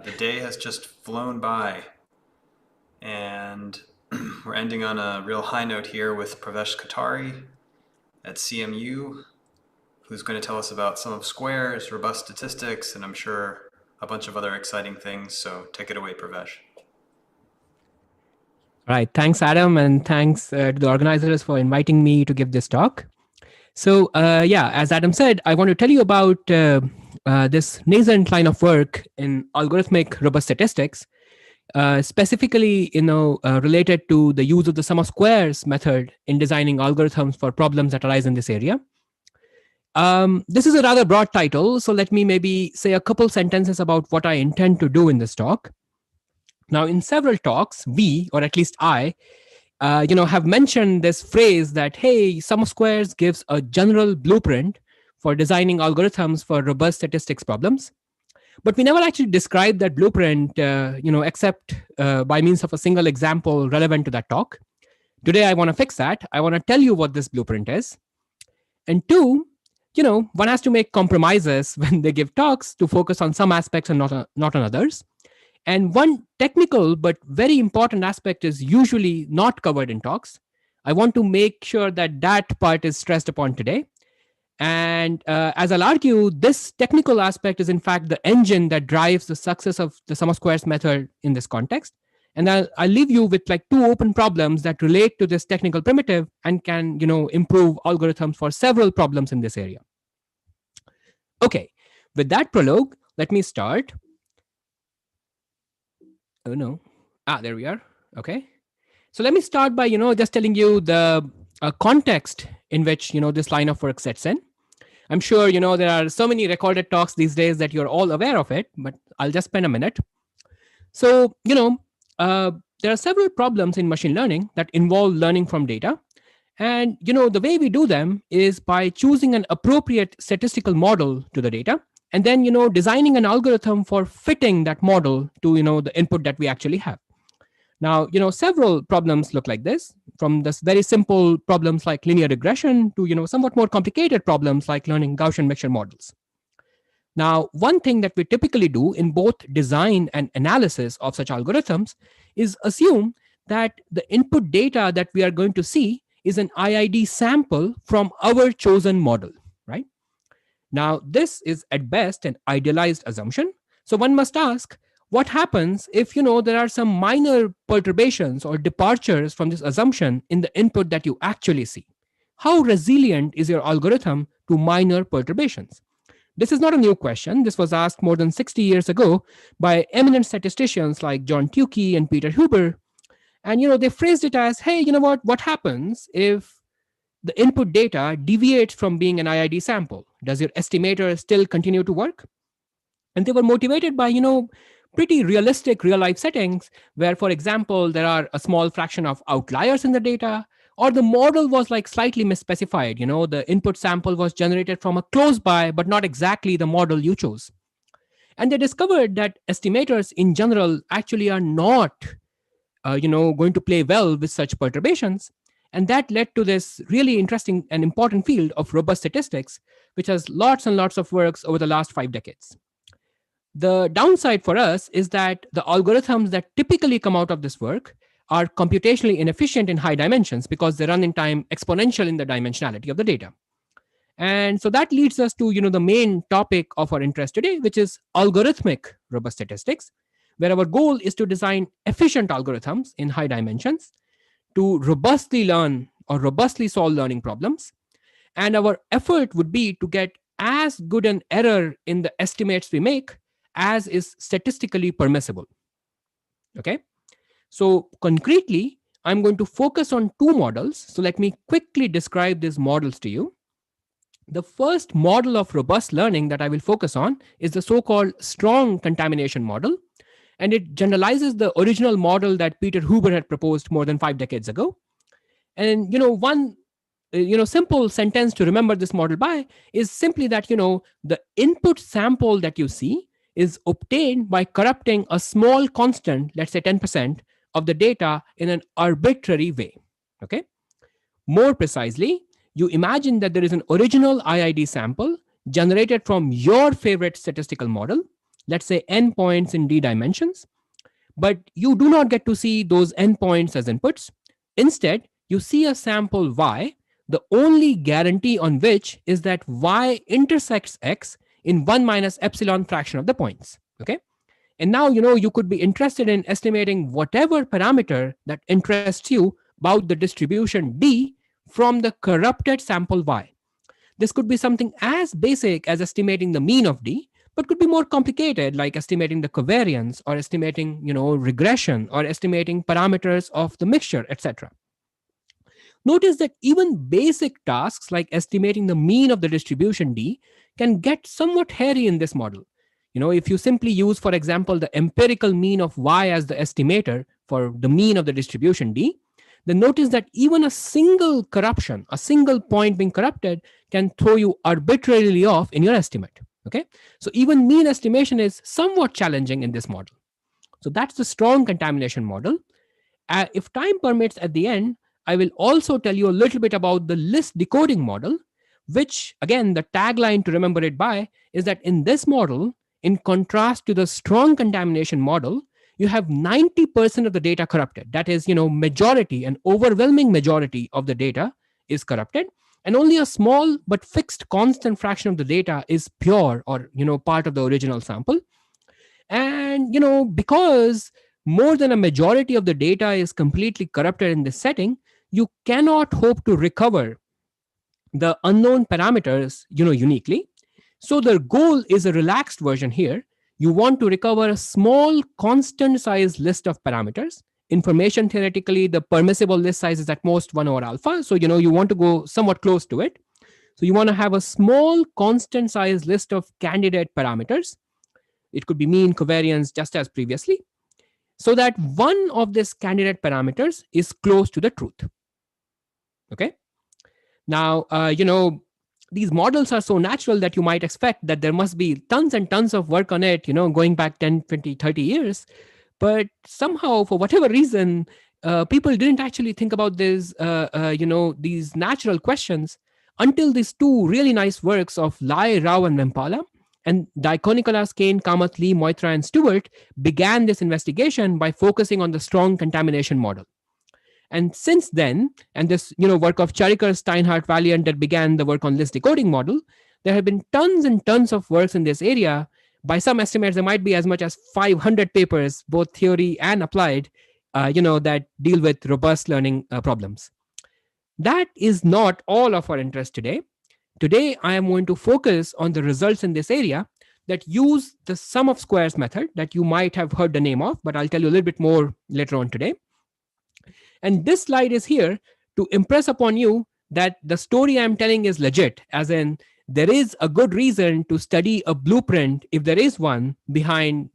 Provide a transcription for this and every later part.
The day has just flown by, and we're ending on a real high note here with Pravesh Kothari at CMU, who's going to tell us about sum of squares, robust statistics, and I'm sure a bunch of other exciting things. So take it away, Pravesh. All right. Thanks, Adam, and thanks to the organizers for inviting me to give this talk. So, yeah, as Adam said, I want to tell you about this nascent line of work in algorithmic robust statistics, specifically, related to the use of the sum of squares method in designing algorithms for problems that arise in this area. This is a rather broad title, so let me maybe say a couple sentences about what I intend to do in this talk. Now, in several talks, we, or at least I, have mentioned this phrase that, hey, sum of squares gives a general blueprint for designing algorithms for robust statistics problems. But we never actually described that blueprint, except by means of a single example relevant to that talk. Today, I want to fix that. I want to tell you what this blueprint is. And two, one has to make compromises when they give talks to focus on some aspects and not on others. And one technical but very important aspect is usually not covered in talks. I want to make sure that that part is stressed upon today. And as I'll argue, this technical aspect is in fact the engine that drives the success of the sum of squares method in this context. And I'll leave you with like two open problems that relate to this technical primitive and can, improve algorithms for several problems in this area. Okay, with that prologue, let me start. Oh no. There we are. Okay. So let me start by, just telling you the context in which, this line of work sets in. I'm sure, there are so many recorded talks these days that you're all aware of it, but I'll just spend a minute. So, there are several problems in machine learning that involve learning from data. And, the way we do them is by choosing an appropriate statistical model to the data. And then, designing an algorithm for fitting that model to, the input that we actually have. Now, several problems look like this, from this very simple problems like linear regression to, somewhat more complicated problems like learning Gaussian mixture models. Now, one thing that we typically do in both design and analysis of such algorithms is assume that the input data that we are going to see is an IID sample from our chosen model, right? Now, this is at best an idealized assumption. So one must ask, what happens if, there are some minor perturbations or departures from this assumption in the input that you actually see? How resilient is your algorithm to minor perturbations? This is not a new question. This was asked more than 60 years ago by eminent statisticians like John Tukey and Peter Huber. And, they phrased it as, hey, what happens if the input data deviates from being an IID sample? Does your estimator still continue to work? And they were motivated by, pretty realistic real-life settings where, for example, there are a small fraction of outliers in the data, or the model was like slightly misspecified. The input sample was generated from a close by, but not exactly the model you chose. And they discovered that estimators in general actually are not, going to play well with such perturbations. And that led to this really interesting and important field of robust statistics, which has lots and lots of works over the last 5 decades. The downside for us is that the algorithms that typically come out of this work are computationally inefficient in high dimensions because they run in time exponential in the dimensionality of the data. And so that leads us to, the main topic of our interest today, which is algorithmic robust statistics, where our goal is to design efficient algorithms in high dimensions to robustly learn or robustly solve learning problems. And our effort would be to get as good an error in the estimates we make as is statistically permissible. Okay. So concretely, I'm going to focus on two models. So let me quickly describe these models to you. The first model of robust learning that I will focus on is the so-called strong contamination model. And it generalizes the original model that Peter Huber had proposed more than 5 decades ago. And, one simple sentence to remember this model by is simply that, the input sample that you see is obtained by corrupting a small constant, let's say 10%, of the data in an arbitrary way. Okay. More precisely, you imagine that there is an original IID sample generated from your favorite statistical model, let's say n points in d dimensions, but you do not get to see those n points as inputs. Instead, you see a sample y, the only guarantee on which is that y intersects x in 1 minus epsilon fraction of the points. Okay. And now, you could be interested in estimating whatever parameter that interests you about the distribution d from the corrupted sample y. This could be something as basic as estimating the mean of d, but could be more complicated, like estimating the covariance or estimating, regression or estimating parameters of the mixture, etc. Notice that even basic tasks like estimating the mean of the distribution d can get somewhat hairy in this model. If you simply use, for example, the empirical mean of y as the estimator for the mean of the distribution d, then notice that even a single corruption, a single point being corrupted, can throw you arbitrarily off in your estimate. Okay, so even mean estimation is somewhat challenging in this model. So that's the strong contamination model. If time permits at the end, I will also tell you a little bit about the list decoding model, which, again, the tagline to remember it by is that in this model, in contrast to the strong contamination model, you have 90% of the data corrupted. That is, majority, an overwhelming majority of the data is corrupted, and only a small but fixed constant fraction of the data is pure or, part of the original sample. And, because more than a majority of the data is completely corrupted in this setting, you cannot hope to recover the unknown parameters, uniquely. So the goal is a relaxed version here. You want to recover a small constant size list of parameters. Information theoretically, the permissible list size is at most 1 over alpha. So, you want to go somewhat close to it. So you want to have a small constant size list of candidate parameters. It could be mean, covariance, just as previously, so that one of these candidate parameters is close to the truth. Okay. Now, these models are so natural that you might expect that there must be tons and tons of work on it, going back 10, 20, 30 years. But somehow, for whatever reason, people didn't actually think about this, these natural questions until these two really nice works of Lai, Rao, and Mempala, and Dikonikolas, Kane, Kamath, Lee, Moitra, and Stewart began this investigation by focusing on the strong contamination model. And since then, and this work of Charikar, Steinhardt, Valiant that began the work on list decoding model, there have been tons and tons of works in this area. By some estimates, there might be as much as 500 papers, both theory and applied, that deal with robust learning problems. That is not all of our interest today. Today, I am going to focus on the results in this area that use the sum of squares method that you might have heard the name of, but I'll tell you a little bit more later on today. And this slide is here to impress upon you that the story I'm telling is legit, as in there is a good reason to study a blueprint, if there is one, behind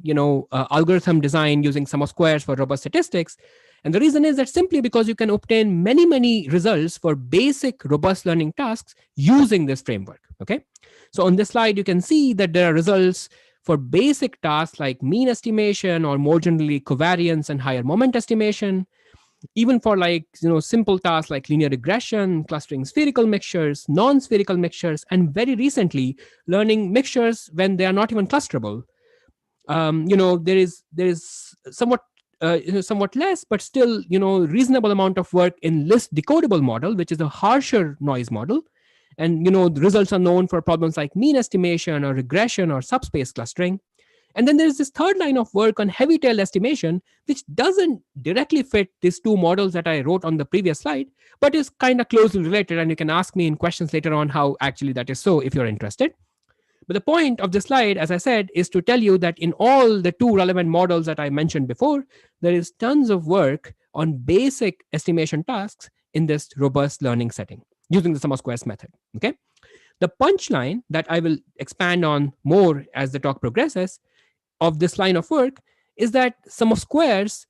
algorithm design using sum of squares for robust statistics. And the reason is that simply because you can obtain many, many results for basic robust learning tasks using this framework. Okay. So on this slide, you can see that there are results for basic tasks like mean estimation, or more generally covariance and higher moment estimation. Even for simple tasks like linear regression, clustering spherical mixtures, non-spherical mixtures, and very recently learning mixtures when they are not even clusterable. There is somewhat less, but still reasonable amount of work in list decodable model, which is a harsher noise model. And the results are known for problems like mean estimation or regression or subspace clustering. And then there's this third line of work on heavy tail estimation, which doesn't directly fit these two models that I wrote on the previous slide, but is kind of closely related. And you can ask me in questions later on how actually that is so if you're interested. But the point of this slide, as I said, is to tell you that in all the two relevant models that I mentioned before, there is tons of work on basic estimation tasks in this robust learning setting using the sum of squares method. Okay. The punchline that I will expand on more as the talk progresses of this line of work is that sum of squares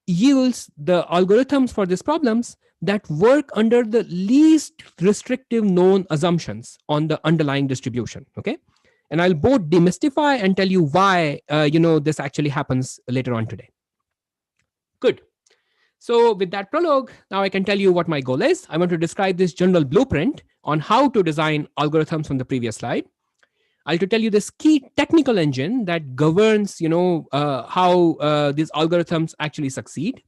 yields the algorithms for these problems that work under the least restrictive known assumptions on the underlying distribution. Okay. And I'll both demystify and tell you why, this actually happens later on today. Good. So with that prologue, now I can tell you what my goal is. I want to describe this general blueprint on how to design algorithms from the previous slide. I'll to tell you this key technical engine that governs, how these algorithms actually succeed,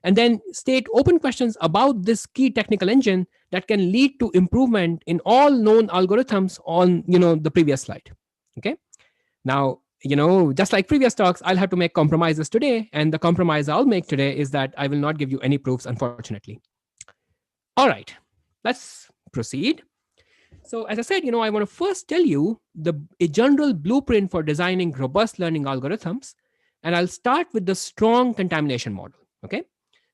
and then state open questions about this key technical engine that can lead to improvement in all known algorithms on, the previous slide. Okay. Now, just like previous talks, I'll have to make compromises today, and the compromise I'll make today is that I will not give you any proofs, unfortunately. All right, let's proceed. So as I said, I want to first tell you a general blueprint for designing robust learning algorithms. And I'll start with the strong contamination model. Okay.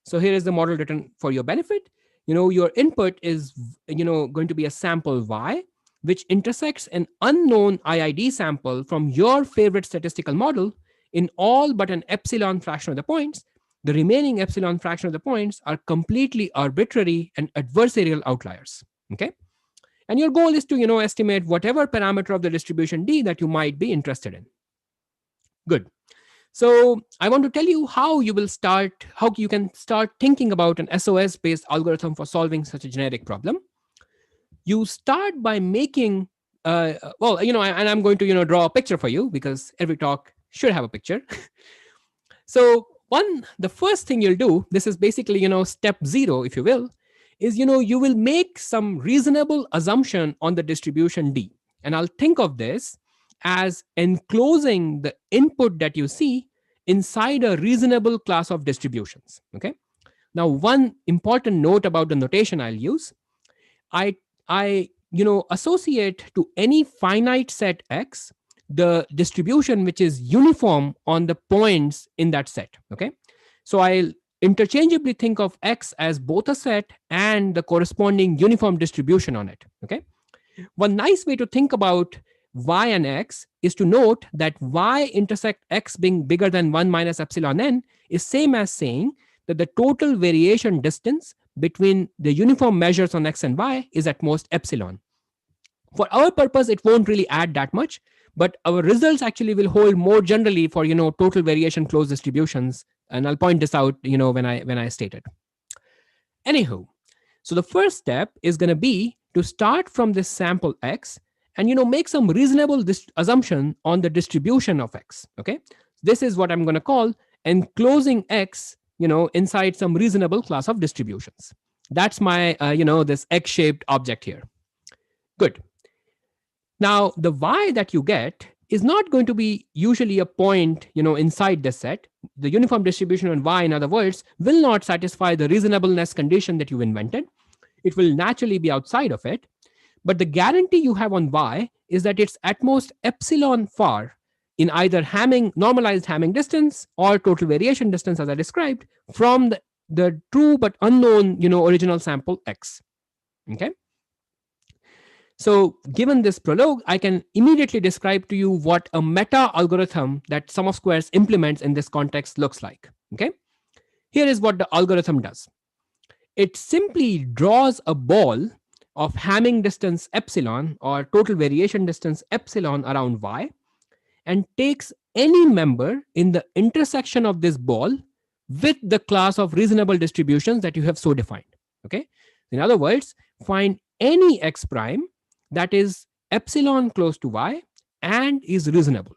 So here is the model written for your benefit. Your input is, going to be a sample Y, which intersects an unknown IID sample from your favorite statistical model in all but an epsilon fraction of the points. The remaining epsilon fraction of the points are completely arbitrary and adversarial outliers. Okay. And your goal is to, estimate whatever parameter of the distribution D that you might be interested in. Good. So I want to tell you how you can start thinking about an SOS-based algorithm for solving such a generic problem. You start by making, and I'm going to, draw a picture for you because every talk should have a picture. So the first thing you'll do, this is basically, step 0, if you will, is, you will make some reasonable assumption on the distribution D. And I'll think of this as enclosing the input that you see inside a reasonable class of distributions. Okay. Now, one important note about the notation I'll use, I associate to any finite set X the distribution which is uniform on the points in that set. Okay. So I'll interchangeably think of X as both a set and the corresponding uniform distribution on it. Okay. One nice way to think about Y and X is to note that Y intersect X being bigger than 1 minus epsilon n is same as saying that the total variation distance between the uniform measures on X and Y is at most epsilon. For our purpose, it won't really add that much, but our results actually will hold more generally for, total variation closed distributions. And I'll point this out, when I state it. Anywho, so the first step is going to be to start from this sample X and, make some reasonable assumption on the distribution of X. Okay. This is what I'm going to call enclosing X, inside some reasonable class of distributions. That's my, this X-shaped object here. Good. Now, the Y that you get is not going to be usually a point, inside the set. The uniform distribution on Y, in other words, will not satisfy the reasonableness condition that you invented. It will naturally be outside of it. But the guarantee you have on Y is that it's at most epsilon far in either normalized Hamming distance or total variation distance, as I described, from the true but unknown, original sample X. Okay. So given this prologue, I can immediately describe to you what a meta algorithm that sum of squares implements in this context looks like. Okay. Here is what the algorithm does. It simply draws a ball of Hamming distance epsilon or total variation distance epsilon around Y and takes any member in the intersection of this ball with the class of reasonable distributions that you have so defined. Okay. In other words, find any X prime that is epsilon close to Y and is reasonable,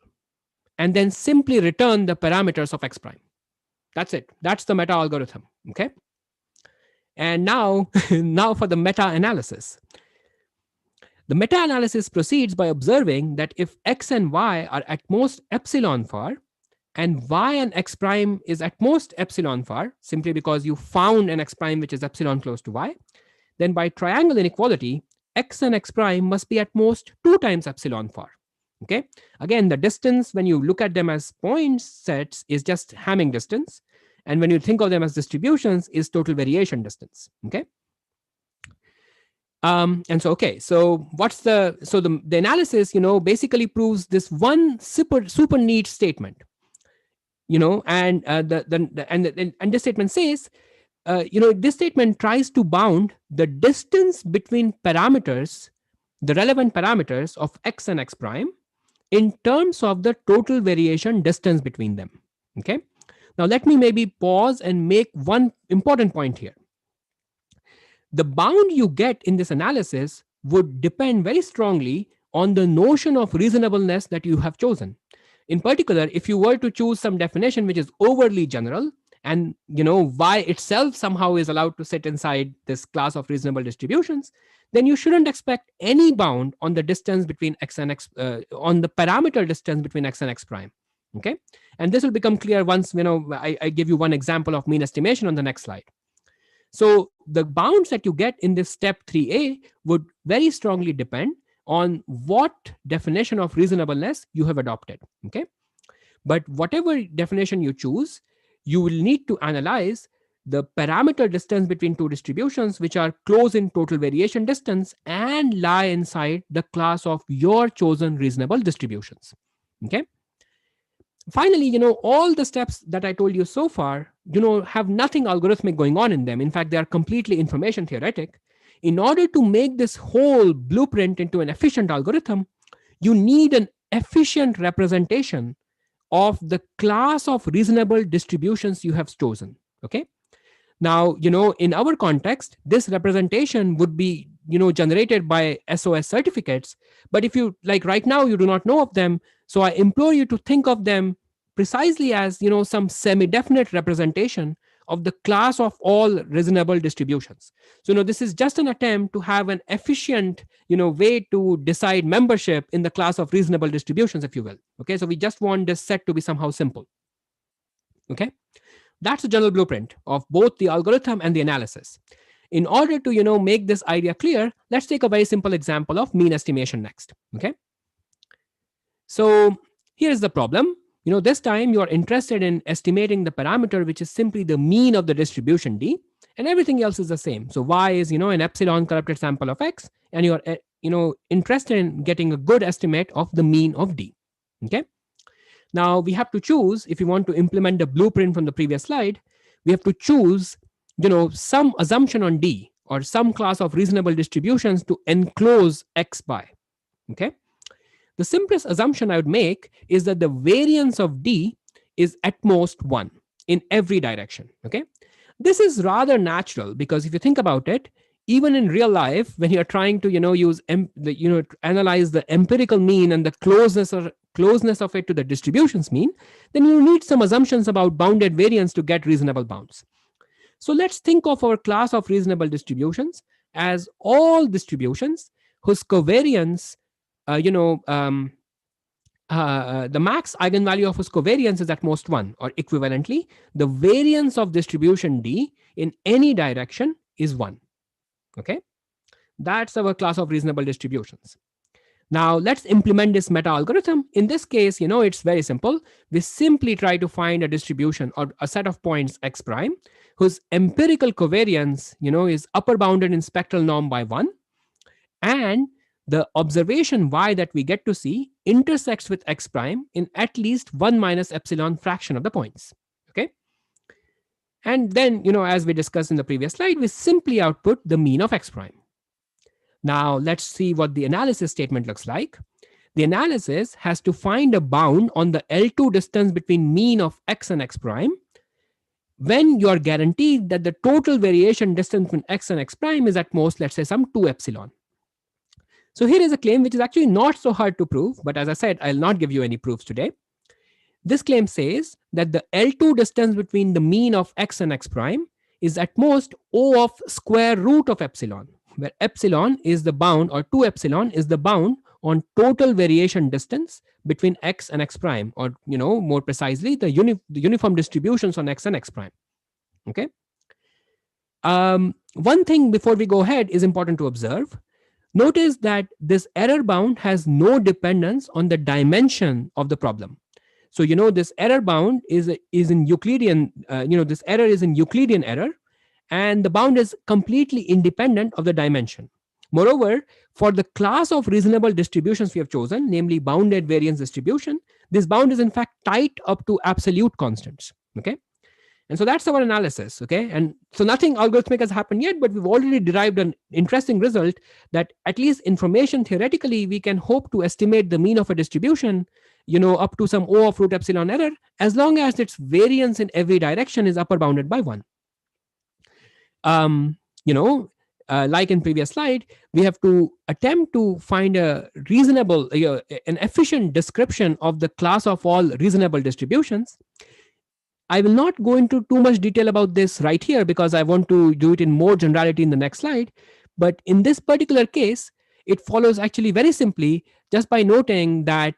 and then simply return the parameters of X prime. That's it. That's the meta algorithm. Okay. And now for the meta-analysis. The meta-analysis proceeds by observing that if X and Y are at most epsilon far, and Y and X prime is at most epsilon far, simply because you found an X prime which is epsilon close to Y, then by triangle inequality, X and X prime must be at most 2 times epsilon far. Okay. Again, the distance when you look at them as point sets is just Hamming distance. And when you think of them as distributions is total variation distance. Okay. And so, okay. So the analysis, basically proves this one super neat statement, and this statement says, this statement tries to bound the distance between parameters, the relevant parameters of X and X prime in terms of the total variation distance between them. Okay. Now, let me maybe pause and make one important point here. The bound you get in this analysis would depend very strongly on the notion of reasonableness that you have chosen. In particular, if you were to choose some definition which is overly general, and y itself somehow is allowed to sit inside this class of reasonable distributions, then you shouldn't expect any bound on the distance between x and x, on the parameter distance between x and x prime. Okay, and this will become clear once I give you one example of mean estimation on the next slide. So the bounds that you get in this step 3a would very strongly depend on what definition of reasonableness you have adopted. Okay, but whatever definition you choose, you will need to analyze the parameter distance between two distributions which are close in total variation distance and lie inside the class of your chosen reasonable distributions. Okay. Finally, all the steps that I told you so far, have nothing algorithmic going on in them. In fact, they are completely information theoretic. In order to make this whole blueprint into an efficient algorithm, you need an efficient representation of the class of reasonable distributions you have chosen. Okay. Now, in our context, this representation would be, generated by SOS certificates. But if you, like right now, you do not know of them, so I implore you to think of them precisely as, some semi-definite representation of the class of all reasonable distributions. So, this is just an attempt to have an efficient, way to decide membership in the class of reasonable distributions, if you will. Okay, so we just want this set to be somehow simple. Okay. That's a general blueprint of both the algorithm and the analysis. In order to, make this idea clear, let's take a very simple example of mean estimation next. Okay. So here's the problem. This time you're interested in estimating the parameter, which is simply the mean of the distribution D, and everything else is the same. So Y is, an epsilon corrupted sample of X, and you're, interested in getting a good estimate of the mean of D. Okay. Now we have to choose, if we want to implement the blueprint from the previous slide, we have to choose, some assumption on D or some class of reasonable distributions to enclose X by. Okay. The simplest assumption I would make is that the variance of D is at most 1 in every direction. Okay. This is rather natural because if you think about it, even in real life, when you're trying to, analyze the empirical mean and the closeness of it to the distribution's mean, then you need some assumptions about bounded variance to get reasonable bounds. So let's think of our class of reasonable distributions as all distributions whose covariance, the max eigenvalue of whose covariance is at most 1, or equivalently, the variance of distribution D in any direction is 1. Okay, that's our class of reasonable distributions. Now let's implement this meta algorithm. In this case, it's very simple. We simply try to find a distribution or a set of points X prime whose empirical covariance, is upper bounded in spectral norm by 1, and the observation Y that we get to see intersects with X prime in at least 1 minus epsilon fraction of the points. Okay. And then, as we discussed in the previous slide, we simply output the mean of X prime. Now let's see what the analysis statement looks like. The analysis has to find a bound on the L2 distance between mean of X and X prime when you're guaranteed that the total variation distance between X and X prime is at most, let's say, some 2 epsilon. So here is a claim which is actually not so hard to prove, but as I said, I'll not give you any proofs today. This claim says that the L2 distance between the mean of X and X prime is at most O of square root of epsilon, where epsilon is the bound, or 2 epsilon is the bound on total variation distance between X and X prime, or, more precisely, the uniform distributions on X and X prime. Okay. One thing before we go ahead is important to observe. Notice that this error bound has no dependence on the dimension of the problem. So, this error bound is in Euclidean, this error is in Euclidean error, and the bound is completely independent of the dimension. Moreover, for the class of reasonable distributions we have chosen, namely bounded variance distribution, this bound is in fact tight up to absolute constants. Okay. And so that's our analysis. Okay. And so nothing algorithmic has happened yet, but we've already derived an interesting result that at least information theoretically, we can hope to estimate the mean of a distribution, up to some O of root epsilon error, as long as its variance in every direction is upper bounded by 1. like in previous slide, we have to attempt to find a reasonable, an efficient description of the class of all reasonable distributions. I will not go into too much detail about this right here because I want to do it in more generality in the next slide. But in this particular case, it follows actually very simply just by noting that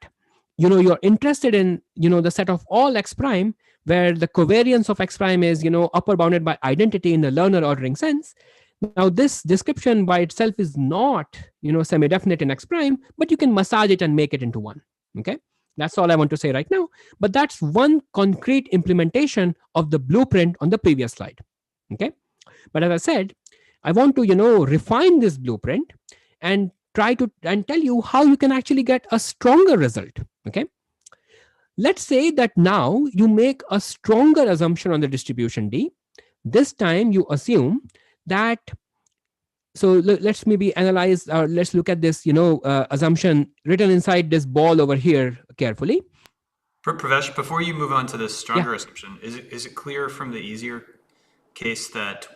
you're interested in the set of all x prime where the covariance of x prime is upper bounded by identity in the learner ordering sense. Now this description by itself is not semi-definite in x prime, but you can massage it and make it into one. Okay, that's all I want to say right now. But that's one concrete implementation of the blueprint on the previous slide. Okay, but as I said, I want to refine this blueprint and try to and tell you how you can actually get a stronger result. Okay, let's say that now you make a stronger assumption on the distribution D. This time you assume that, so let's maybe analyze, or let's look at this assumption written inside this ball over here carefully. Pravesh, before you move on to this stronger assumption, is it clear from the easier case that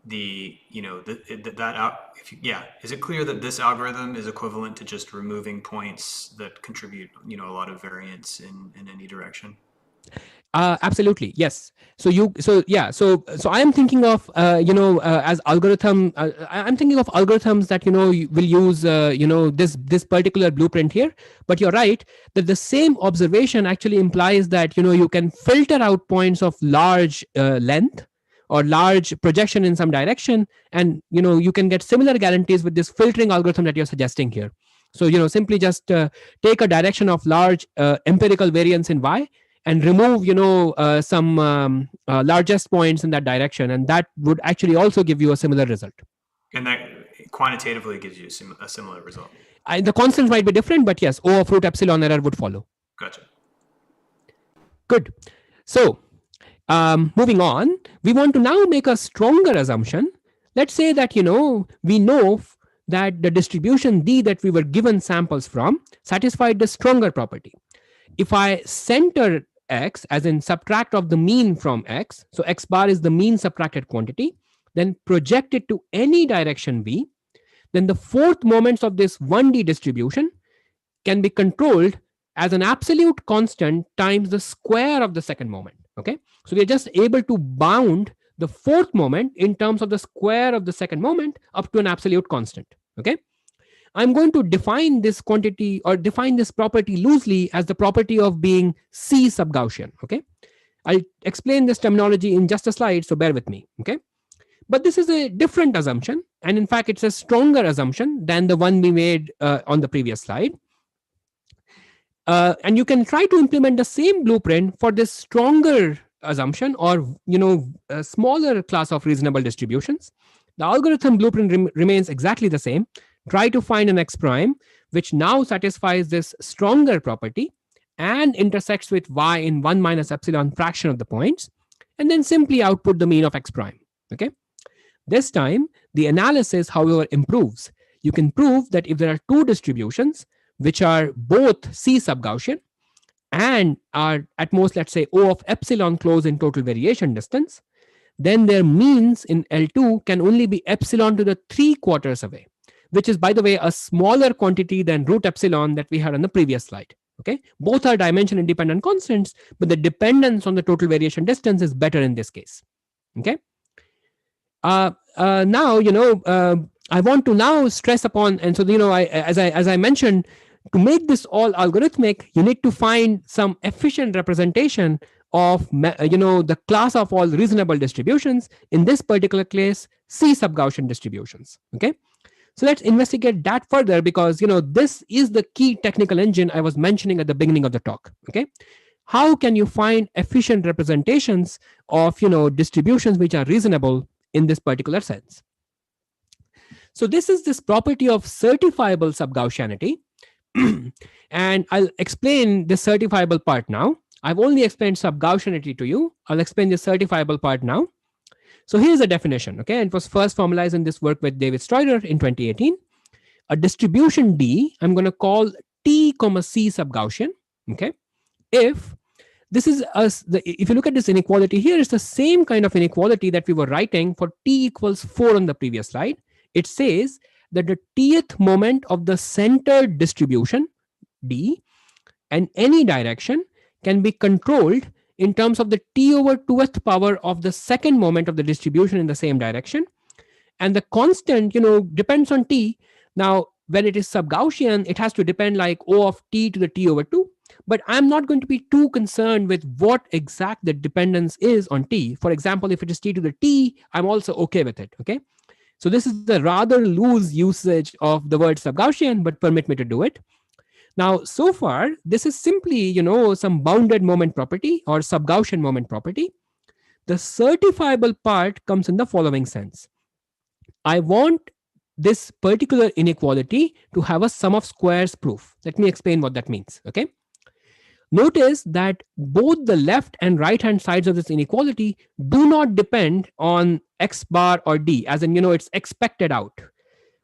is it clear that this algorithm is equivalent to just removing points that contribute a lot of variance in any direction? Absolutely, yes. So I am thinking of as algorithm. I'm thinking of algorithms that will use this particular blueprint here. But you're right that the same observation actually implies that you can filter out points of large length or large projection in some direction, and you can get similar guarantees with this filtering algorithm that you're suggesting here. So simply just take a direction of large empirical variance in y and remove some largest points in that direction, and that would actually also give you a similar result. And that quantitatively gives you a similar result. The constants might be different, but yes, O of root epsilon error would follow. Gotcha. Good. So moving on, we want to now make a stronger assumption. Let's say that we know that the distribution D that we were given samples from satisfied the stronger property. If I center x, as in subtract of the mean from x, so x bar is the mean subtracted quantity, then project it to any direction v, then the fourth moments of this 1D distribution can be controlled as an absolute constant times the square of the second moment. Okay, so we are just able to bound the fourth moment in terms of the square of the second moment up to an absolute constant. Okay, I'm going to define this quantity or define this property loosely as the property of being C Subgaussian. Okay, I'll explain this terminology in just a slide, so bear with me. Okay, but this is a different assumption, and in fact it's a stronger assumption than the one we made on the previous slide. And you can try to implement the same blueprint for this stronger assumption or a smaller class of reasonable distributions. The algorithm blueprint remains exactly the same. Try to find an x prime which now satisfies this stronger property and intersects with y in 1 minus epsilon fraction of the points, and then simply output the mean of x prime. Okay, this time the analysis however improves. You can prove that if there are two distributions which are both C Subgaussian and are at most, let's say, O of epsilon close in total variation distance, then their means in L2 can only be epsilon to the 3/4 away, which is, by the way, a smaller quantity than root epsilon that we had on the previous slide. Okay, both are dimension independent constants, but the dependence on the total variation distance is better in this case. Okay, now I want to now stress upon, and so as I mentioned, to make this all algorithmic, you need to find some efficient representation of the class of all reasonable distributions, in this particular case C Subgaussian distributions. Okay, so let's investigate that further, because this is the key technical engine I was mentioning at the beginning of the talk. Okay, how can you find efficient representations of distributions which are reasonable in this particular sense? So this is this property of certifiable subgaussianity. And I'll explain the certifiable part now. I've only explained subgaussianity to you. I'll explain the certifiable part now. So here's the definition. Okay, it was first formalized in this work with David Streuder in 2018. A distribution D, I'm going to call T, C Subgaussian. Okay, if this is if you look at this inequality here, it's the same kind of inequality that we were writing for T equals 4 on the previous slide. It says that the tth moment of the centered distribution, D, and any direction can be controlled in terms of the t over 2th power of the second moment of the distribution in the same direction. And the constant, depends on t. Now, when it is sub-Gaussian, it has to depend like O of t to the t over 2. But I'm not going to be too concerned with what exact the dependence is on t. For example, if it is t to the t, I'm also okay with it, okay? So this is a rather loose usage of the word sub-Gaussian, but permit me to do it. Now, so far, this is simply, some bounded moment property or sub-Gaussian moment property. The certifiable part comes in the following sense. I want this particular inequality to have a sum of squares proof. Let me explain what that means, okay? Notice that both the left and right hand sides of this inequality do not depend on x bar or d, as in, it's expected out.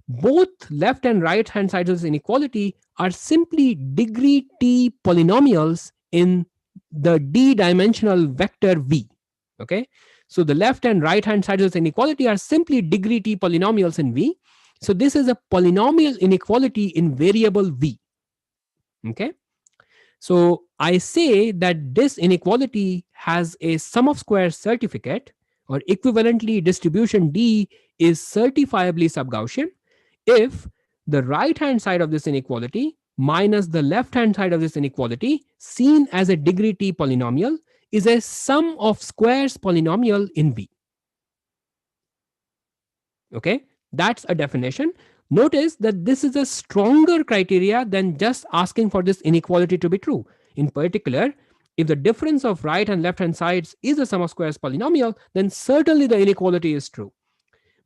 Both left and right hand sides of this inequality are simply degree t polynomials in the d-dimensional vector v, okay? So the left and right hand sides of this inequality are simply degree t polynomials in v. So this is a polynomial inequality in variable v, okay? So I say that this inequality has a sum of squares certificate, or equivalently distribution D is certifiably Subgaussian if the right hand side of this inequality minus the left hand side of this inequality, seen as a degree t polynomial, is a sum of squares polynomial in V. Okay, that's a definition. Notice that this is a stronger criteria than just asking for this inequality to be true. In particular, if the difference of right and left hand sides is a sum of squares polynomial, then certainly the inequality is true.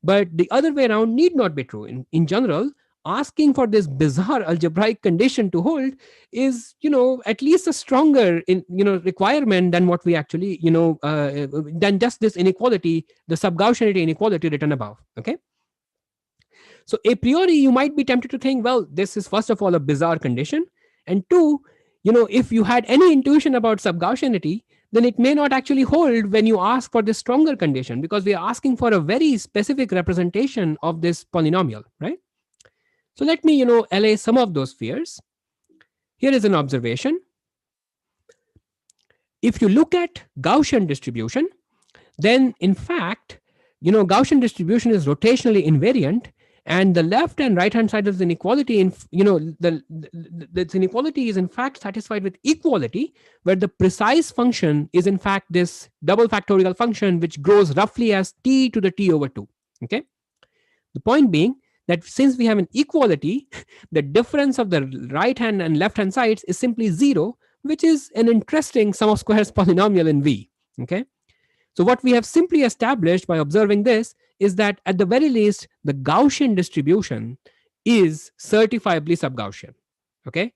But the other way around need not be true. In general, asking for this bizarre algebraic condition to hold is, at least a stronger requirement than what we actually, than just this inequality, the Subgaussianity inequality written above. Okay. So a priori, you might be tempted to think, well, this is first of all a bizarre condition, and two, if you had any intuition about Subgaussianity, then it may not actually hold when you ask for this stronger condition, because we are asking for a very specific representation of this polynomial, right? So let me, allay some of those fears. Here is an observation. If you look at Gaussian distribution, then in fact, Gaussian distribution is rotationally invariant, and the left and right hand side of the inequality, the inequality is in fact satisfied with equality, where the precise function is in fact this double factorial function which grows roughly as t to the t over 2. Okay. The point being that since we have an equality, the difference of the right hand and left hand sides is simply 0, which is an interesting sum of squares polynomial in V. Okay. So what we have simply established by observing this is that at the very least, the Gaussian distribution is certifiably Subgaussian. Okay,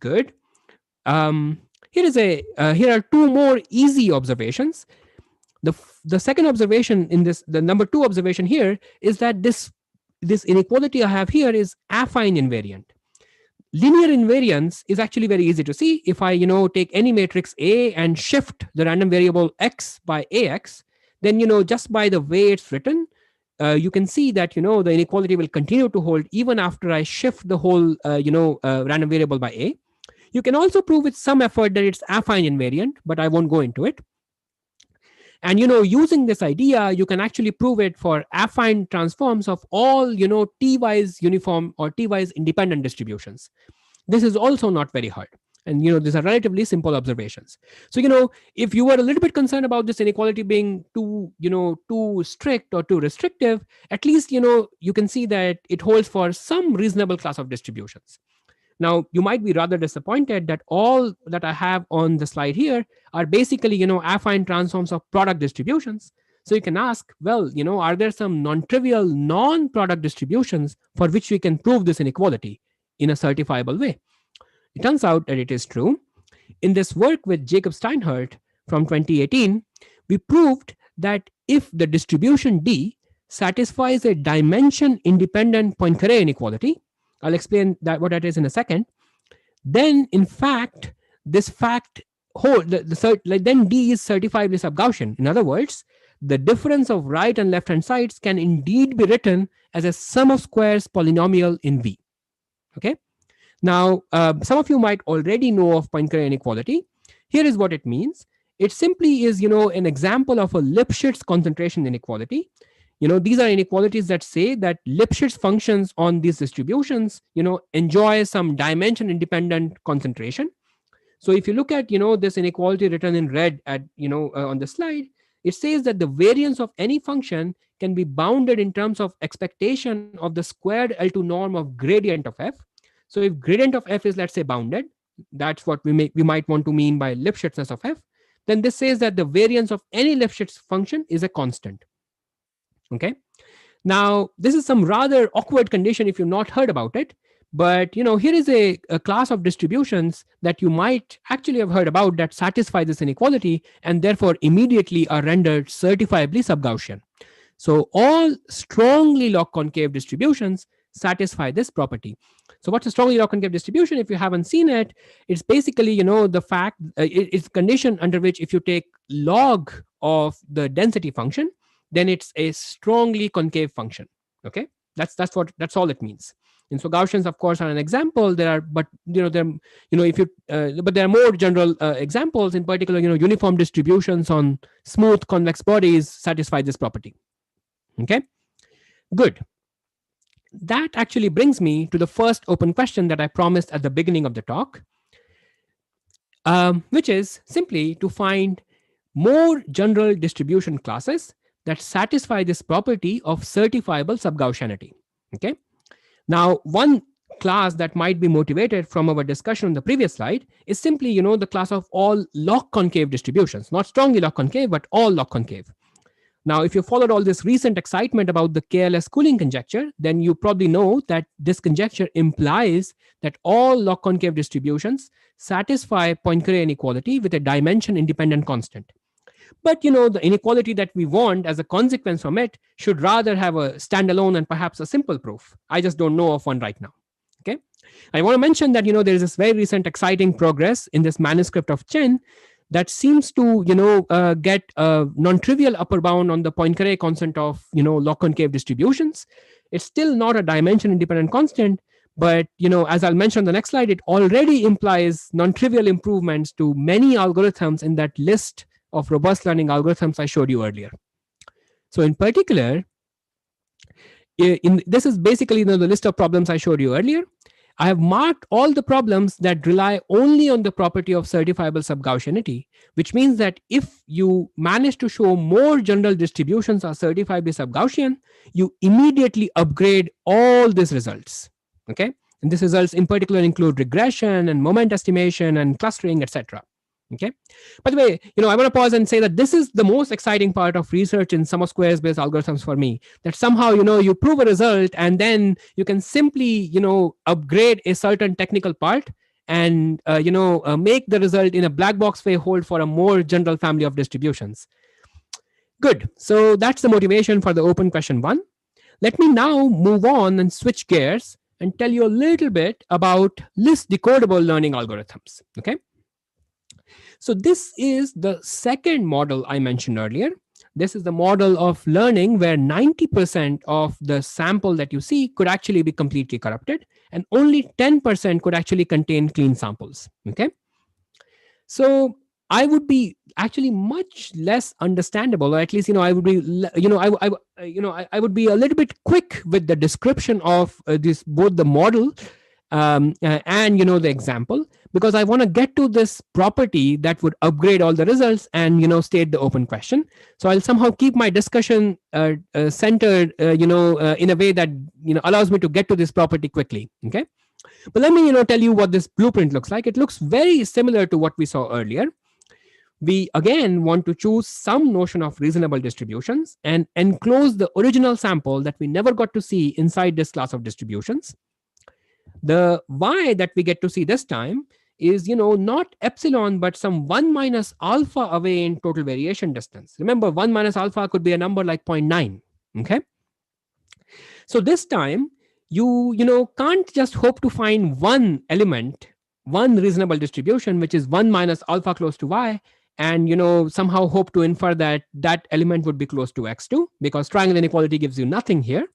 good. Here are two more easy observations. The second observation in this, the number 2 observation here, is that this inequality I have here is affine invariant. Linear invariance is actually very easy to see. If I, take any matrix A and shift the random variable x by ax, then, just by the way it's written, you can see that, the inequality will continue to hold even after I shift the whole, random variable by a. You can also prove with some effort that it's affine invariant, but I won't go into it. And, using this idea, you can actually prove it for affine transforms of all, t-wise uniform or t-wise independent distributions. This is also not very hard. And, these are relatively simple observations. So, if you were a little bit concerned about this inequality being too strict or too restrictive, at least, you can see that it holds for some reasonable class of distributions. Now, you might be rather disappointed that all that I have on the slide here are basically, affine transforms of product distributions. So you can ask, well, are there some non-trivial non-product distributions for which we can prove this inequality in a certifiable way? It turns out that it is true. In this work with Jacob Steinhardt from 2018, we proved that if the distribution D satisfies a dimension-independent Poincare inequality, I'll explain what that is in a second, then in fact, this fact then D is certifiably Subgaussian. In other words, the difference of right and left hand sides can indeed be written as a sum of squares polynomial in V. Okay. Now, some of you might already know of Poincare inequality. Here is what it means. It simply is, an example of a Lipschitz concentration inequality. These are inequalities that say that Lipschitz functions on these distributions, enjoy some dimension independent concentration. So if you look at, this inequality written in red at, on the slide, it says that the variance of any function can be bounded in terms of expectation of the squared L2 norm of gradient of f. So if gradient of f is, let's say, bounded, that's what we might want to mean by Lipschitzness of f, then this says that the variance of any Lipschitz function is a constant. Okay. Now, this is some rather awkward condition if you've not heard about it. But here is a class of distributions that you might actually have heard about that satisfy this inequality and therefore immediately are rendered certifiably subgaussian. So all strongly log concave distributions satisfy this property. So what's a strongly log concave distribution? If you haven't seen it, it's basically the fact it's a condition under which if you take log of the density function, then it's a strongly concave function. Okay, that's all it means. And so Gaussians, of course, are an example. There are, but but there are more general examples. In particular, uniform distributions on smooth convex bodies satisfy this property. Okay, good. That actually brings me to the first open question that I promised at the beginning of the talk, which is simply to find more general distribution classes that satisfy this property of certifiable subgaussianity. Okay. Now, one class that might be motivated from our discussion on the previous slide is simply, the class of all log concave distributions, not strongly log concave, but all log concave. Now, if you followed all this recent excitement about the KLS cooling conjecture, then you probably know that this conjecture implies that all log concave distributions satisfy Poincare inequality with a dimension independent constant. But the inequality that we want as a consequence from it should rather have a standalone and perhaps a simple proof. I just don't know of one right now. Okay, I want to mention that there is this very recent exciting progress in this manuscript of Chen that seems to get a non-trivial upper bound on the Poincare constant of log concave distributions. It's still not a dimension independent constant, but as I'll mention on the next slide, it already implies non-trivial improvements to many algorithms in that list of robust learning algorithms I showed you earlier. So in particular, this is basically the list of problems I showed you earlier. I have marked all the problems that rely only on the property of certifiable subgaussianity, which means that if you manage to show more general distributions are certifiably subgaussian, you immediately upgrade all these results. Okay, and these results in particular include regression and moment estimation and clustering, etc. Okay. By the way, I want to pause and say that this is the most exciting part of research in sum of squares based algorithms for me. That somehow, you prove a result and then you can simply, upgrade a certain technical part and, make the result in a black box way hold for a more general family of distributions. Good. So that's the motivation for the open question 1. Let me now move on and switch gears and tell you a little bit about list decodable learning algorithms. Okay. So this is the second model I mentioned earlier. This is the model of learning where 90% of the sample that you see could actually be completely corrupted and only 10% could actually contain clean samples. Okay. So I would be actually much less understandable, or at least, I would be, I would be a little bit quick with the description of this, both the model and the example, because I want to get to this property that would upgrade all the results and state the open question. So I'll somehow keep my discussion centered in a way that allows me to get to this property quickly. Okay, but let me tell you what this blueprint looks like. It looks very similar to what we saw earlier. We again want to choose some notion of reasonable distributions and enclose the original sample that we never got to see inside this class of distributions. The y that we get to see this time is, not epsilon, but some 1 minus alpha away in total variation distance. Remember, 1 minus alpha could be a number like 0.9. Okay. So this time, you can't just hope to find one element, one reasonable distribution, which is 1 minus alpha close to y, and somehow hope to infer that that element would be close to x2, because triangle inequality gives you nothing here.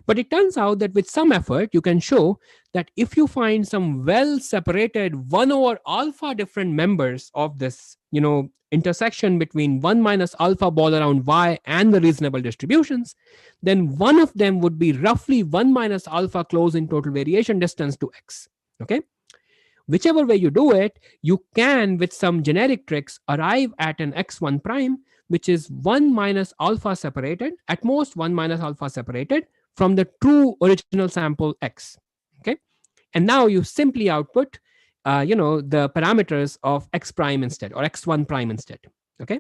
But it turns out that with some effort, you can show that if you find some well separated 1 over alpha different members of this, intersection between 1 minus alpha ball around y and the reasonable distributions, then one of them would be roughly 1 minus alpha close in total variation distance to x. Okay. Whichever way you do it, you can, with some generic tricks, arrive at an x1 prime, which is 1 minus alpha separated, at most 1 minus alpha separated from the true original sample x. Okay. And now you simply output, the parameters of x prime instead, or x1 prime instead. Okay.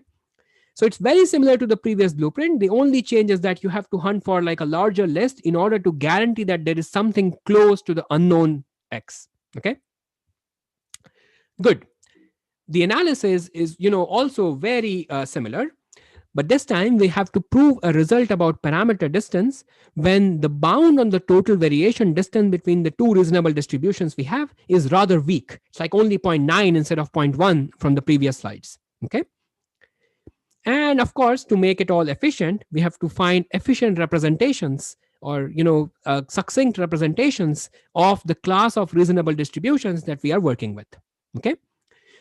So it's very similar to the previous blueprint. The only change is that you have to hunt for like a larger list in order to guarantee that there is something close to the unknown x. Okay. Good. The analysis is, also very similar, but this time we have to prove a result about parameter distance when the bound on the total variation distance between the two reasonable distributions we have is rather weak. It's like only 0.9 instead of 0.1 from the previous slides. Okay. And of course, to make it all efficient, we have to find efficient representations, or succinct representations of the class of reasonable distributions that we are working with. Okay.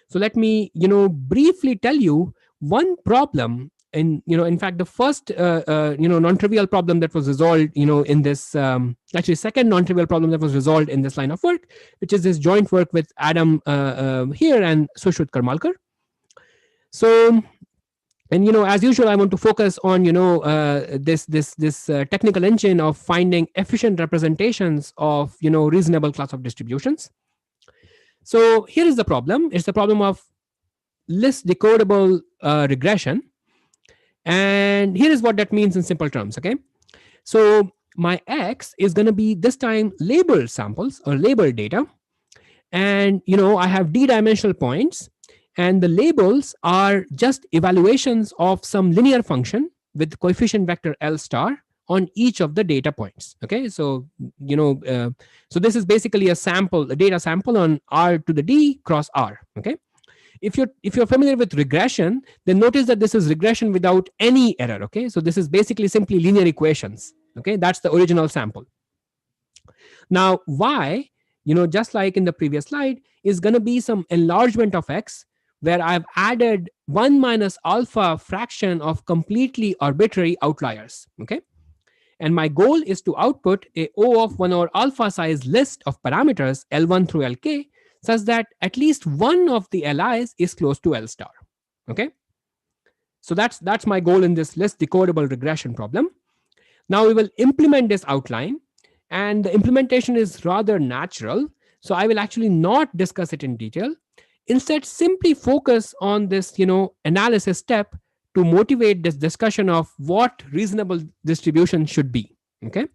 So let me, briefly tell you one problem. In fact, the first, non-trivial problem that was resolved, in this, actually second non-trivial problem that was resolved in this line of work, which is this joint work with Adam here and Sushruth Karmalkar. So, and as usual, I want to focus on this technical engine of finding efficient representations of reasonable class of distributions. So here is the problem. It's the problem of list decodable regression. And here is what that means in simple terms. Okay. So my X is going to be this time labeled samples or labeled data. And, I have d-dimensional points, and the labels are just evaluations of some linear function with coefficient vector L star on each of the data points. Okay. So, so this is basically a data sample on R to the D cross R. Okay. If you're familiar with regression, then notice that this is regression without any error. Okay. So this is basically simply linear equations. Okay. That's the original sample. Now, Y, just like in the previous slide, is going to be some enlargement of X where I've added 1 minus alpha fraction of completely arbitrary outliers. Okay. And my goal is to output a O of 1 over alpha size list of parameters L1 through Lk, such that at least one of the Li's is close to L star. Okay. So that's my goal in this list decodable regression problem. Now we will implement this outline, and the implementation is rather natural. So I will actually not discuss it in detail. Instead, simply focus on this, analysis step to motivate this discussion of what reasonable distribution should be. Okay.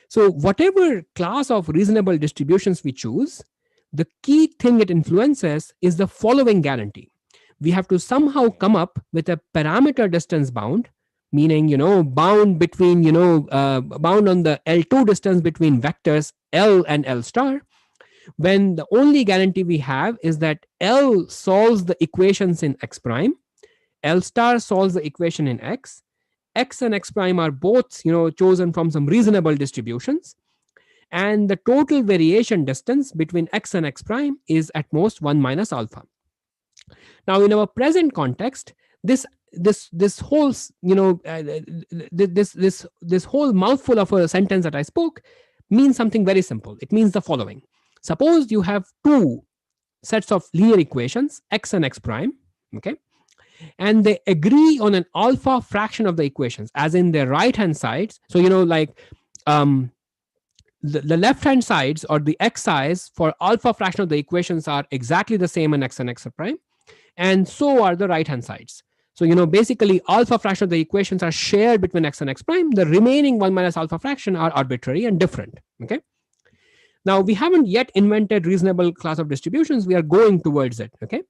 So whatever class of reasonable distributions we choose, the key thing it influences is the following guarantee. We have to somehow come up with a parameter distance bound, meaning, bound between, bound on the L2 distance between vectors L and L star, when the only guarantee we have is that L solves the equations in X prime, L star solves the equation in X and X prime are both, chosen from some reasonable distributions, and the total variation distance between X and X prime is at most 1 minus alpha. Now, in our present context, this whole, this whole mouthful of a sentence that I spoke means something very simple. It means the following. Suppose you have two sets of linear equations, X and X prime, okay, and they agree on an alpha fraction of the equations, as in their right-hand sides. So, the left-hand sides, or the xi's for alpha fraction of the equations, are exactly the same in X and X prime, and so are the right-hand sides. So, basically alpha fraction of the equations are shared between X and X prime. The remaining 1 minus alpha fraction are arbitrary and different. Okay. Now, we haven't yet invented reasonable class of distributions. We are going towards it. Okay.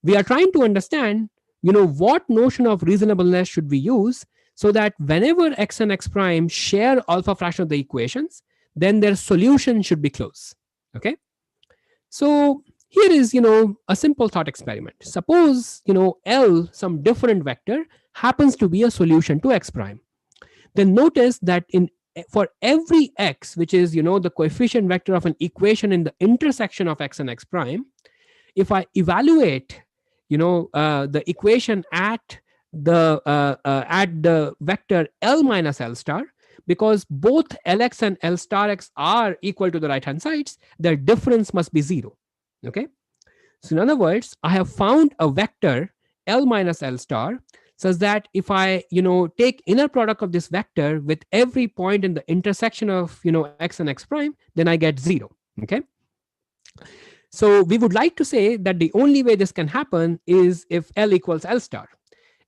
We are trying to understand, what notion of reasonableness should we use so that whenever X and X prime share alpha fraction of the equations, then their solution should be close. Okay. So Here is, a simple thought experiment. Suppose, L, some different vector, happens to be a solution to X prime. Then notice that for every X, which is, the coefficient vector of an equation in the intersection of X and X prime, if I evaluate, the equation at the vector L minus L star, because both Lx and L star x are equal to the right hand sides, their difference must be 0. Okay. So in other words, I have found a vector L minus L star such that if I, take inner product of this vector with every point in the intersection of, X and X prime, then I get 0. Okay. So we would like to say that the only way this can happen is if L equals L star.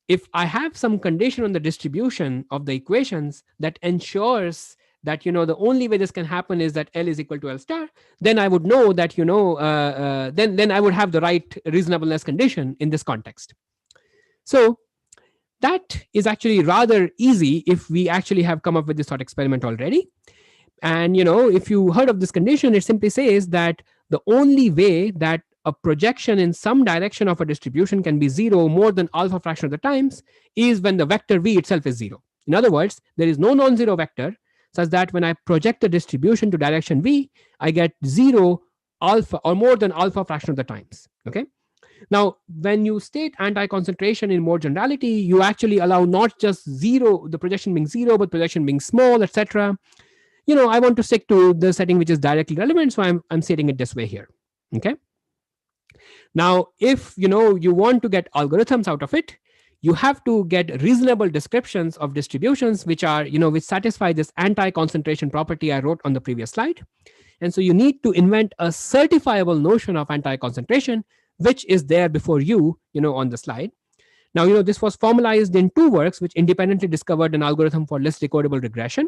If I have some condition on the distribution of the equations that ensures that, the only way this can happen is that L is equal to L star, then I would know that, then I would have the right reasonableness condition in this context. So that is actually rather easy if we actually have come up with this thought experiment already. And, if you heard of this condition, it simply says that the only way that a projection in some direction of a distribution can be 0 more than alpha fraction of the times is when the vector v itself is 0. In other words, there is no non-zero vector such that when I project the distribution to direction v, I get 0 alpha or more than alpha fraction of the times. Okay. Now, when you state anti-concentration in more generality, you actually allow not just 0, the projection being 0, but projection being small, etc. I want to stick to the setting which is directly relevant, so I'm stating it this way here. Okay. Now, if you want to get algorithms out of it, you have to get reasonable descriptions of distributions which are, which satisfy this anti-concentration property I wrote on the previous slide. And so you need to invent a certifiable notion of anti-concentration, which is there before you, on the slide. Now, this was formalized in 2 works which independently discovered an algorithm for less decodable regression.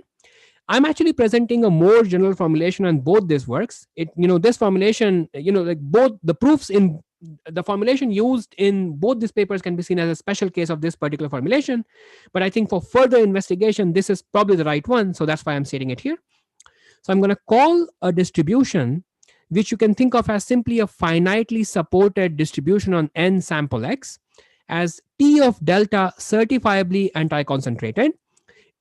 I'm actually presenting a more general formulation on both these works. This formulation, like both the proofs in the formulation used in both these papers can be seen as a special case of this particular formulation. But I think for further investigation, this is probably the right one. So that's why I'm stating it here. So I'm going to call a distribution, which you can think of as simply a finitely supported distribution on n sample x, as T of delta certifiably anti-concentrated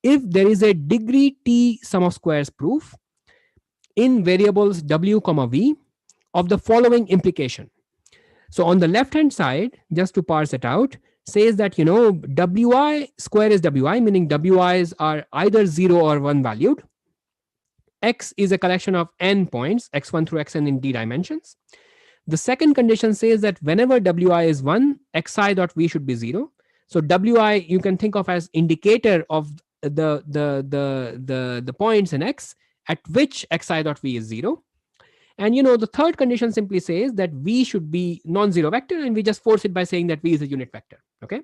if there is a degree T sum of squares proof in variables w, v of the following implication. So on the left hand side, just to parse it out, says that, wi square is wi, meaning wi's are either 0 or 1 valued. X is a collection of n points, x1 through xn in d dimensions. The second condition says that whenever wi is 1, xi dot v should be 0. So wi you can think of as indicator of the points in x at which xi dot v is 0. And the third condition simply says that v should be non-zero vector, and we just force it by saying that v is a unit vector. Okay.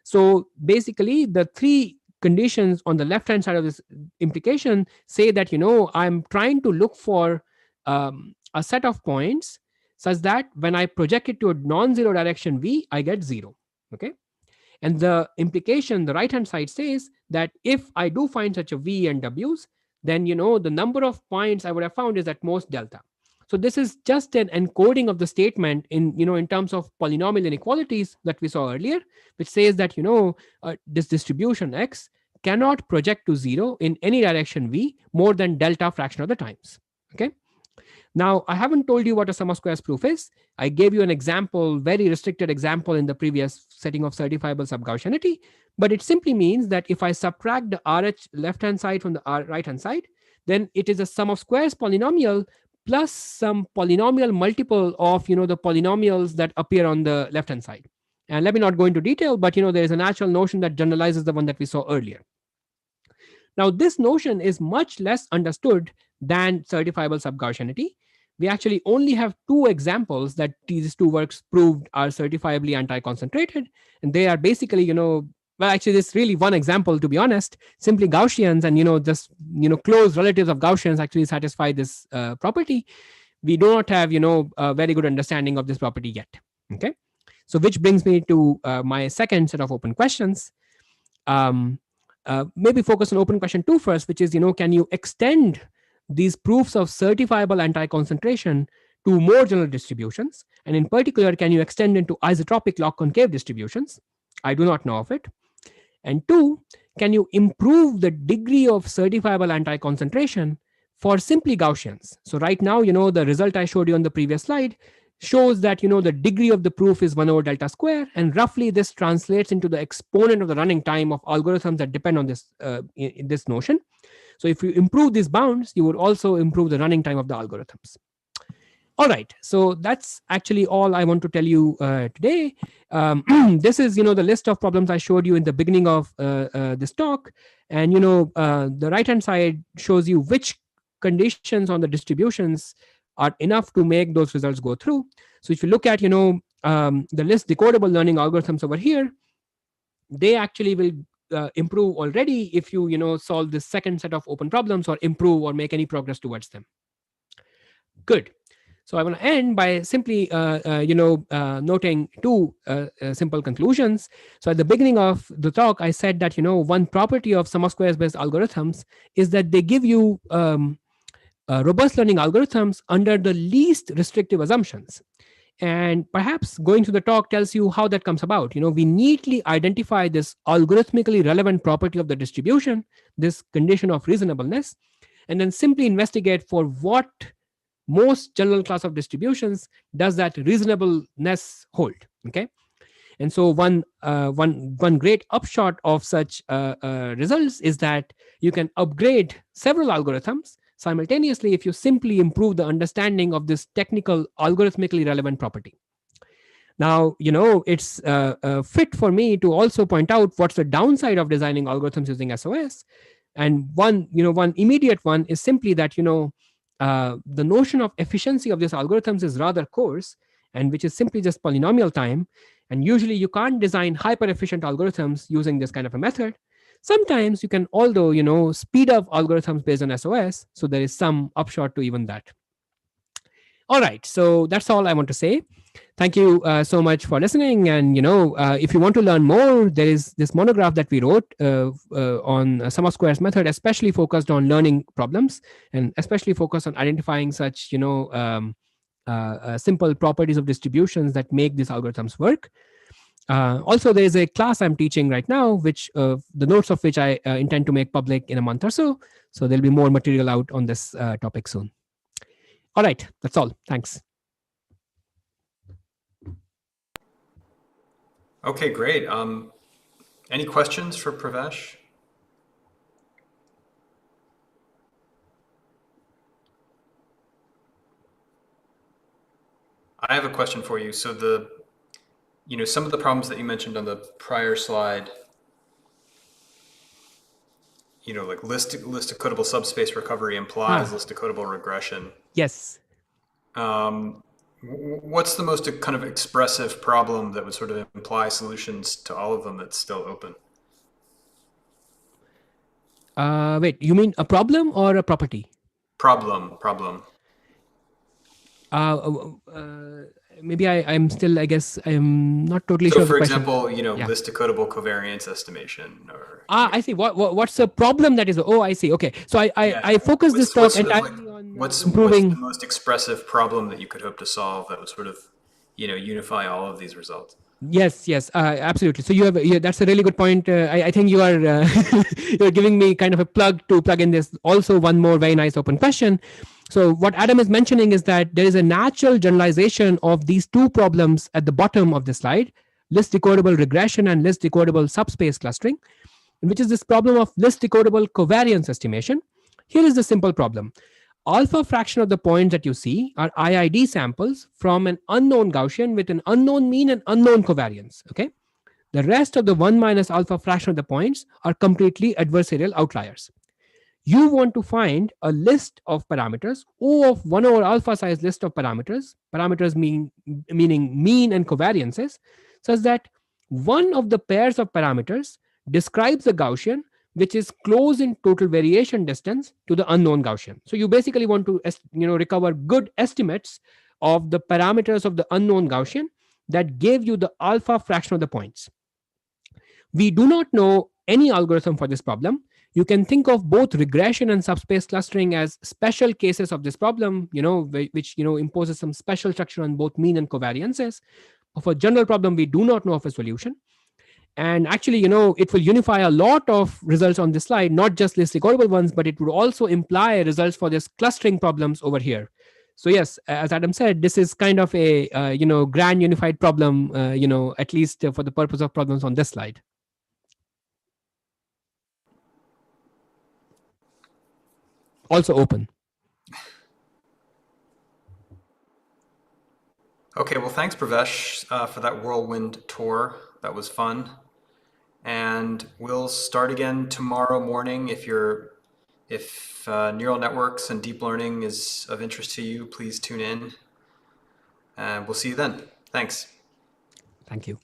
So basically the 3 conditions on the left hand side of this implication say that, I'm trying to look for a set of points such that when I project it to a non-zero direction v, I get 0. Okay. And the implication, the right hand side says that if I do find such a v and w's, then the number of points I would have found is at most delta. So this is just an encoding of the statement in in terms of polynomial inequalities that we saw earlier, which says that this distribution x cannot project to 0 in any direction v more than delta fraction of the times. Okay. Now, I haven't told you what a sum of squares proof is. I gave you an example, very restricted example in the previous setting of certifiable subgaussianity, but it simply means that if I subtract the RH left-hand side from the R right-hand side, then it is a sum of squares polynomial plus some polynomial multiple of, the polynomials that appear on the left-hand side. And let me not go into detail, but, there is a natural notion that generalizes the one that we saw earlier. Now, this notion is much less understood than certifiable subgaussianity. We actually only have 2 examples that these 2 works proved are certifiably anti-concentrated. And they are basically, well, actually, there's really one example, to be honest. Simply Gaussians and, just, close relatives of Gaussians actually satisfy this property. We do not have, a very good understanding of this property yet. Okay. So which brings me to my second set of open questions. Maybe focus on open question 2 first, which is, can you extend these proofs of certifiable anti-concentration to more general distributions? And in particular, can you extend into isotropic log concave distributions? I do not know of it. And two, can you improve the degree of certifiable anti-concentration for simply Gaussians? So right now, the result I showed you on the previous slide shows that, the degree of the proof is 1 over delta square. And roughly this translates into the exponent of the running time of algorithms that depend on this notion. So if you improve these bounds, you would also improve the running time of the algorithms. All right, so that's actually all I want to tell you today. This is, the list of problems I showed you in the beginning of this talk. And, the right-hand side shows you which conditions on the distributions are enough to make those results go through. So if you look at, the list decodable learning algorithms over here, they actually will improve already if you, solve the second set of open problems or improve or make any progress towards them. Good. So I want to end by simply, noting two simple conclusions. So at the beginning of the talk, I said that, one property of sum of squares based algorithms is that they give you robust learning algorithms under the least restrictive assumptions. And perhaps going through the talk tells you how that comes about. We neatly identify this algorithmically relevant property of the distribution, this condition of reasonableness, and then simply investigate for what most general class of distributions does that reasonableness hold. Okay, and so one great upshot of such results is that you can upgrade several algorithms simultaneously if you simply improve the understanding of this technical algorithmically relevant property. Now, it's fit for me to also point out what's the downside of designing algorithms using SOS. And one immediate one is simply that, the notion of efficiency of these algorithms is rather coarse, and which is simply just polynomial time. And usually you can't design hyper efficient algorithms using this kind of a method. Sometimes you can, although, speed up algorithms based on SOS. So there is some upshot to even that. All right. So that's all I want to say. Thank you so much for listening. And, if you want to learn more, there is this monograph that we wrote on sum of squares method, especially focused on learning problems and especially focused on identifying such, simple properties of distributions that make these algorithms work. Also, there is a class I'm teaching right now, which the notes of which I intend to make public in a month or so. So there'll be more material out on this topic soon. All right. That's all. Thanks. Okay, great. Any questions for Pravesh? I have a question for you. So some of the problems that you mentioned on the prior slide, like list decodable subspace recovery implies list decodable regression. Yes. What's the most kind of expressive problem that would sort of imply solutions to all of them that's still open? Wait, you mean a problem or a property? Problem. Maybe I'm still, I guess, I'm not totally So sure. for of the question. example, list decodable covariance estimation or. I see. What's the problem that is? Oh, I see. Okay. So I focus this talk entirely on improving. What's the most expressive problem that you could hope to solve that would sort of, unify all of these results? Yes, absolutely. So that's a really good point. I think you are you're giving me kind of a plug to plug in this. Also, one more very nice open question. So what Adam is mentioning is that there is a natural generalization of these two problems at the bottom of the slide: list decodable regression and list decodable subspace clustering, which is this problem of list decodable covariance estimation. Here is the simple problem. Alpha fraction of the points that you see are IID samples from an unknown Gaussian with an unknown mean and unknown covariance. Okay. The rest of the 1 minus alpha fraction of the points are completely adversarial outliers. You want to find a list of parameters, O of 1 over alpha size list of parameters meaning mean and covariances, such that one of the pairs of parameters describes a Gaussian which is close in total variation distance to the unknown Gaussian. So you basically want to recover good estimates of the parameters of the unknown Gaussian that gave you the alpha fraction of the points. We do not know any algorithm for this problem. you can think of both regression and subspace clustering as special cases of this problem, which imposes some special structure on both mean and covariances of a general problem we do not know of a solution. And actually, it will unify a lot of results on this slide, not just this decodable ones, but it would also imply results for this clustering problems over here. So yes, as Adam said, this is kind of a grand unified problem, at least for the purpose of problems on this slide. Also open. Okay, well, thanks, Pravesh, for that whirlwind tour. That was fun. And we'll start again tomorrow morning. If neural networks and deep learning is of interest to you, please tune in. And we'll see you then. Thanks. Thank you.